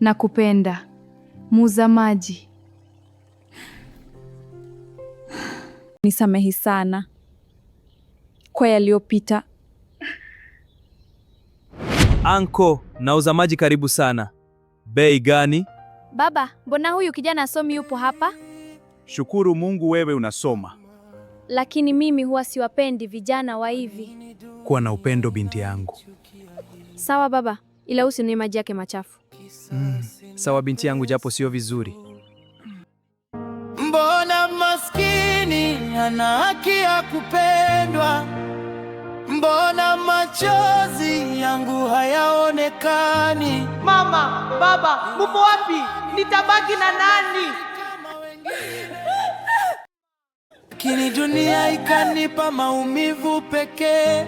Nakupenda. Muuza maji. Nisamehi sana kwa yaliyopita. Anko, nauza maji karibu sana. Bei gani? Baba, mbona huyu kijana asomi yupo hapa? Shukuru Mungu wewe unasoma. Lakini mimi huwa siwapendi vijana wa hivi. Kuwa na upendo binti yangu. Sawa baba, ila usinywe maji yake machafu. Sawa binti yangu, japo sio vizuri. Mbona maskini ana haki ya kupendwa? Mbona machozi yangu hayaonekani? Mama, baba, mupo wapi? Nitabaki na nani? Kini dunia ikanipa maumivu pekee.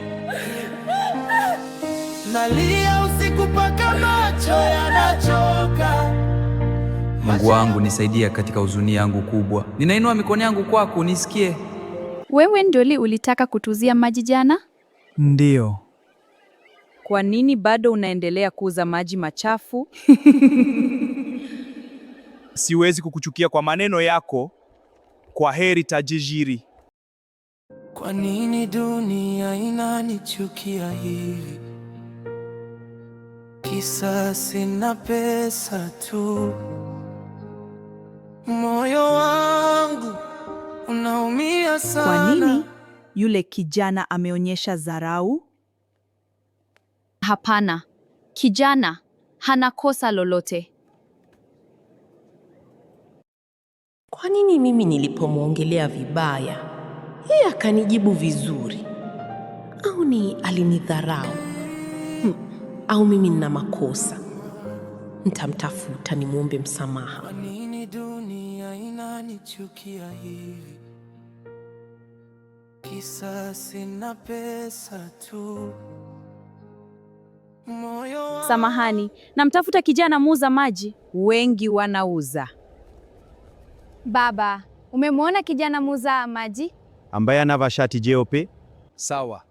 Nalia usiku paka macho yanachoka. Mungu wangu nisaidia katika huzuni yangu kubwa. Ninainua mikono yangu kwako nisikie. Wewe ndio ulitaka kutuzia maji jana? Ndiyo. Kwa nini bado unaendelea kuuza maji machafu? Siwezi kukuchukia kwa maneno yako. Kwa heri tajiri. Kwa nini dunia inanichukia hivi? Kisa sina pesa tu. Moyo wangu unaumia sana. Kwa nini yule kijana ameonyesha dharau? Hapana, kijana hana kosa lolote. Kwa nini mimi nilipomwongelea vibaya, yeye akanijibu vizuri? Au ni alinidharau? Au mimi nina makosa? Nitamtafuta nimwombe msamaha. Kwa nini dunia inanichukia hivi? Kisa sina pesa tu. Moyo Samahani, namtafuta kijana muuza maji. Wengi wanauza. Baba, umemwona kijana muuza maji? Ambaye anavaa shati jeupe. Sawa,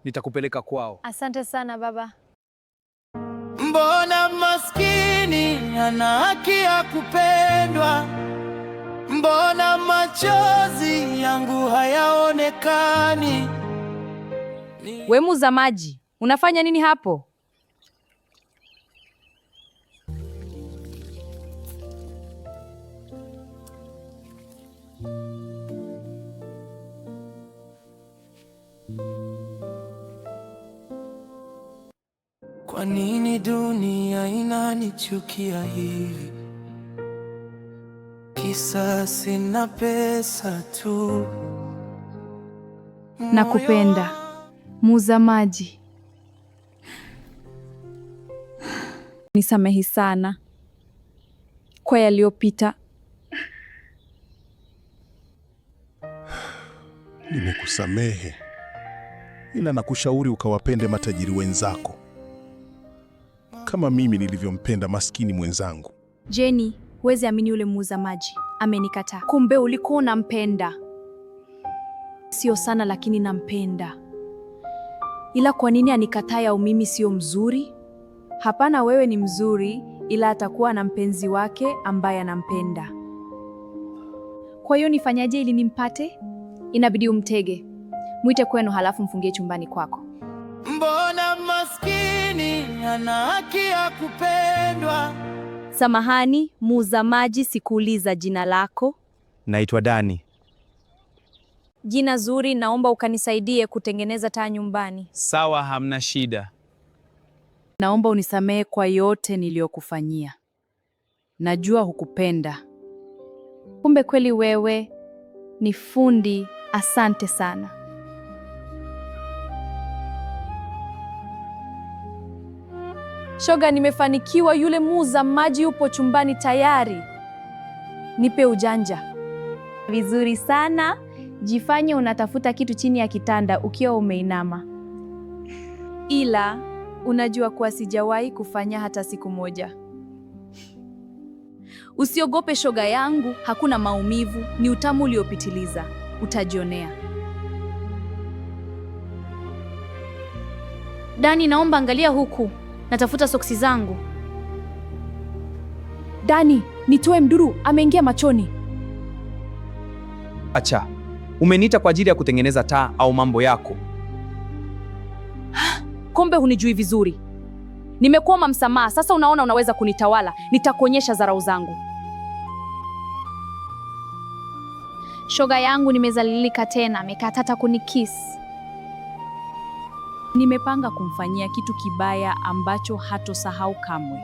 nitakupeleka kwao. Asante sana baba. Mbona maskini ana haki ya kupendwa? Mbona machozi yangu hayaonekani? We muuza maji, unafanya nini hapo? Kwa nini dunia inanichukia hivi? Kisa sina pesa tu. Nakupenda. Muuza maji. Nisamehi sana kwa yaliyopita. Nimekusamehe, ila nakushauri ukawapende matajiri wenzako kama mimi nilivyompenda maskini mwenzangu. Jenny, huwezi amini yule muuza maji amenikataa. Kumbe ulikuwa unampenda. Sio sana lakini nampenda. Ila kwa nini anikataa au mimi sio mzuri? Hapana, wewe ni mzuri, ila atakuwa na mpenzi wake ambaye anampenda. Kwa hiyo nifanyaje ili nimpate? Inabidi umtege. Mwite kwenu halafu mfungie chumbani kwako. Mbona maskini ana haki ya kupendwa? Samahani, muuza maji, sikuuliza jina lako. Naitwa Dani. Jina zuri, naomba ukanisaidie kutengeneza taa nyumbani. Sawa, hamna shida. Naomba unisamehe kwa yote niliyokufanyia. Najua hukupenda. Kumbe kweli wewe ni fundi. Asante sana. Shoga, nimefanikiwa. Yule muuza maji yupo chumbani tayari. Nipe ujanja. Vizuri sana. Jifanye unatafuta kitu chini ya kitanda ukiwa umeinama. Ila unajua kuwa sijawahi kufanya hata siku moja. Usiogope shoga yangu, hakuna maumivu, ni utamu uliopitiliza. Utajionea. Dani, naomba angalia huku. Natafuta soksi zangu. Dani, nitoe mduru, ameingia machoni. Acha. Umeniita kwa ajili ya kutengeneza taa au mambo yako? Kumbe hunijui vizuri. Nimekuomba msamaha, sasa unaona unaweza kunitawala. Nitakuonyesha dharau zangu. Shoga yangu nimezalilika tena, amekatata kunikiss. Nimepanga kumfanyia kitu kibaya ambacho hatosahau kamwe.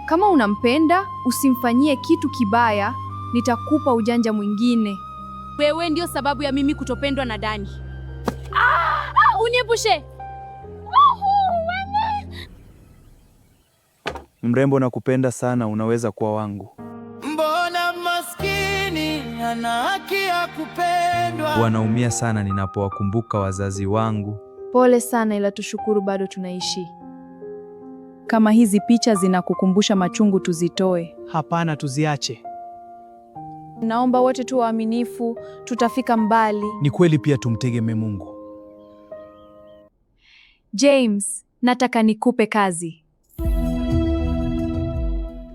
Kama unampenda, usimfanyie kitu kibaya, nitakupa ujanja mwingine. Wewe ndio sababu ya mimi kutopendwa na Dani. Uniepushe. Mrembo, nakupenda sana, unaweza kuwa wangu. Mbona maskini ana haki ya kupendwa? Wanaumia sana ninapowakumbuka wazazi wangu. Pole sana, ila tushukuru bado tunaishi. Kama hizi picha zinakukumbusha machungu, tuzitoe. Hapana, tuziache. Naomba wote tu waaminifu, tutafika mbali. Ni kweli, pia tumtegemee Mungu. James, nataka nikupe kazi.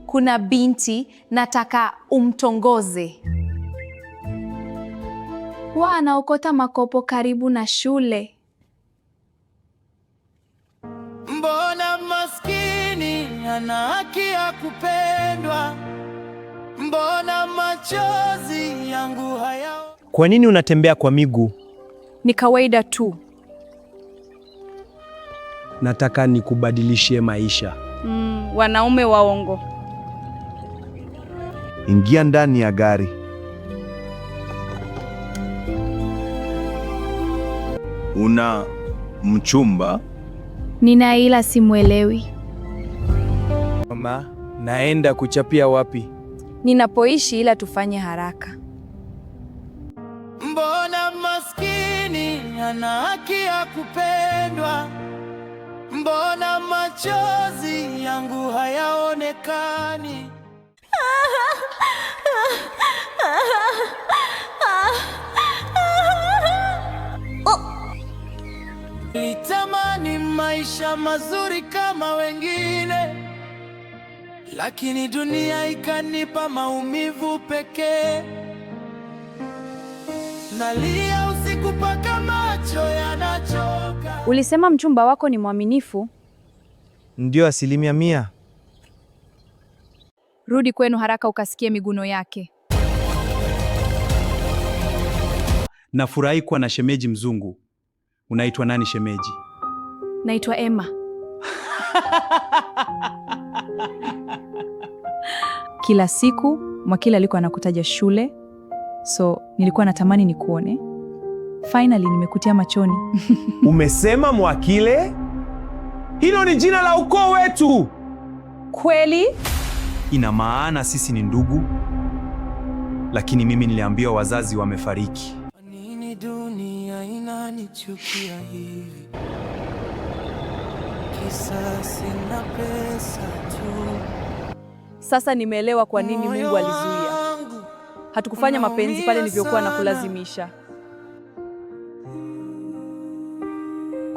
Kuna binti nataka umtongoze. Anaokota makopo karibu na shule. Mbona maskini ana haki ya kupendwa? Mbona machozi yangu haya? Kwa nini unatembea kwa miguu? Ni kawaida tu. Nataka nikubadilishie maisha. Wanaume waongo. Ingia ndani ya gari. Una mchumba? Nina, ila simuelewi. Mama, naenda kuchapia wapi? Ninapoishi, ila tufanye haraka. Mbona maskini ana haki ya kupendwa? Mbona machozi yangu hayaonekani? Nilitamani maisha mazuri kama wengine, lakini dunia ikanipa maumivu pekee. Nalia usiku paka macho yanachoka. Ulisema mchumba wako ni mwaminifu? Ndio, 100%. Rudi kwenu haraka ukasikie miguno yake. Nafurahi kuwa na shemeji mzungu. Unaitwa nani shemeji? Naitwa Emma. Kila siku Mwakile alikuwa anakutaja shule, so nilikuwa natamani nikuone. Finally nimekutia machoni. Umesema Mwakile? Hilo ni jina la ukoo wetu. Kweli? Ina maana sisi ni ndugu, lakini mimi niliambiwa wazazi wamefariki. Kwa nini dunia inanichukia hivi? Kisa sina pesa tu. Sasa nimeelewa kwa nini Mungu alizuia. Hatukufanya mapenzi pale nilivyokuwa na kulazimisha.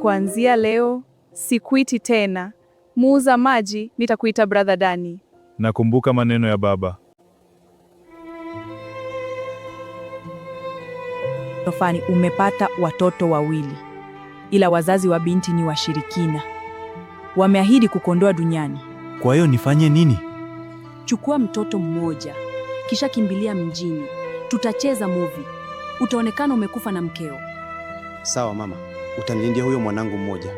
Kuanzia leo sikuiti tena muuza maji, nitakuita brother Dani. Nakumbuka maneno ya baba. Tofani, umepata watoto wawili, ila wazazi wa binti ni washirikina. Wameahidi kukondoa duniani. Kwa hiyo nifanye nini? Chukua mtoto mmoja, kisha kimbilia mjini. Tutacheza movie. Utaonekana umekufa na mkeo. Sawa mama, utanilindia huyo mwanangu mmoja.